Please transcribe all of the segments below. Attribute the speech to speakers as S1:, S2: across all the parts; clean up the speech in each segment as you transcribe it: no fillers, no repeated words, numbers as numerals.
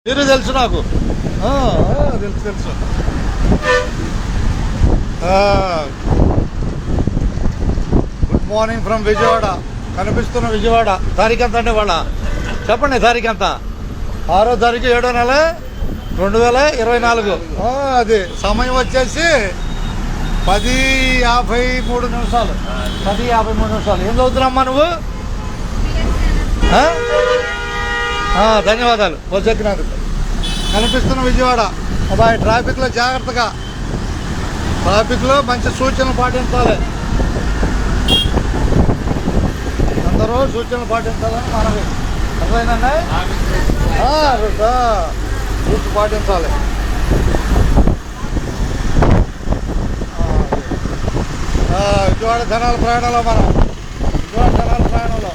S1: మీరు తెలుసు నాకు తెలుసు తెలుసు. Good morning from Vijayawada. కనిపిస్తున్న విజయవాడ. తారీఖు ఎంత అండి వాళ్ళ? చెప్పండి తారీఖు ఎంత? 6వ తారీఖు 7వ నెల 2024. అది సమయం వచ్చేసి 10:53 నిమిషాలు. 10:53 నిమిషాలు. ఏం చదువుతున్నామ్మా నువ్వు? ధన్యవాదాలు బస్సు ఎక్కినందుకు. కనిపిస్తున్న విజయవాడ. అబ్బాయి ట్రాఫిక్లో జాగ్రత్తగా, ట్రాఫిక్లో మంచి సూచనలు పాటించాలి. అందరూ సూచనలు పాటించాలని మనవి. అర్థమైందండి? రూల్స్ పాటించాలి. విజయవాడ జనాల ప్రయాణంలో మనం విజయవాడ జనాల ప్రయాణంలో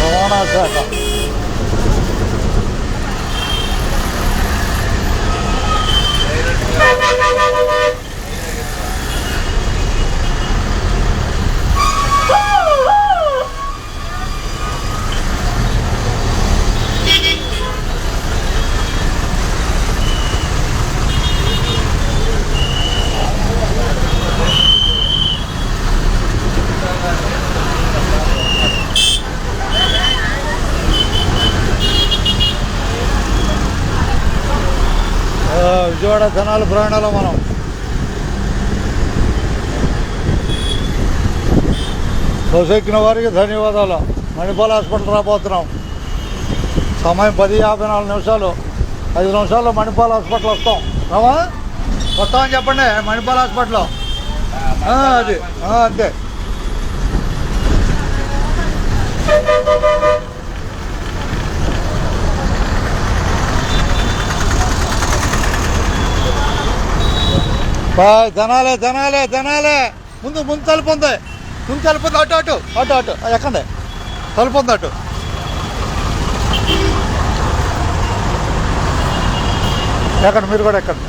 S1: రవాణా శాఖ. విజయవాడ జనాల ప్రయాణంలో మనం బస్సు ఎక్కిన వారికి ధన్యవాదాలు. మణిపాల్ హాస్పిటల్ రాబోతున్నాం. సమయం 10:54 నిమిషాలు. 5 నిమిషాల్లో మణిపాల్ హాస్పిటల్ వస్తాం. రామా వస్తామని చెప్పండి. మణిపాల్ హాస్పిటల్లో అది అంతే. జనాలే జనాలే జనాలే. ముందు ముందు తలుపు ఉంది. ముందు తలుపు ఉంది. అటు అటు అటు అటు ఎక్కండి. తలుపు ఉంది అటు. ఎక్కండి, మీరు కూడా ఎక్కండి.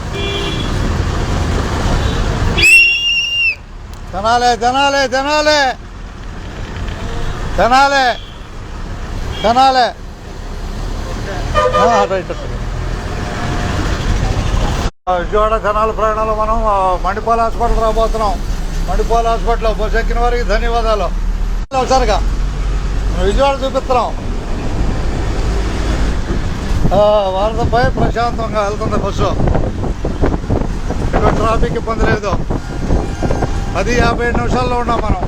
S1: జనాలే జనాలే జనాలే జనాలే జనాలే. రైట్. విజయవాడ జనాల ప్రయాణంలో మనం మణిపాల్ హాస్పిటల్ రాబోతున్నాం. మణిపాల్ హాస్పిటల్లో బస్సు ఎక్కిన వారికి ధన్యవాదాలు. ఒకసారిగా విజయవాడ చూపిస్తున్నాం. వరదపై ప్రశాంతంగా వెళ్తుంది బస్సు. ఇక్కడ ట్రాఫిక్ ఇబ్బంది లేదు. 10:57 నిమిషాల్లో ఉన్నాం మనం.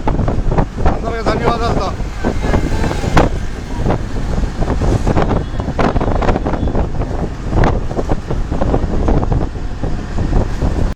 S1: అందరికీ ధన్యవాదాలతో.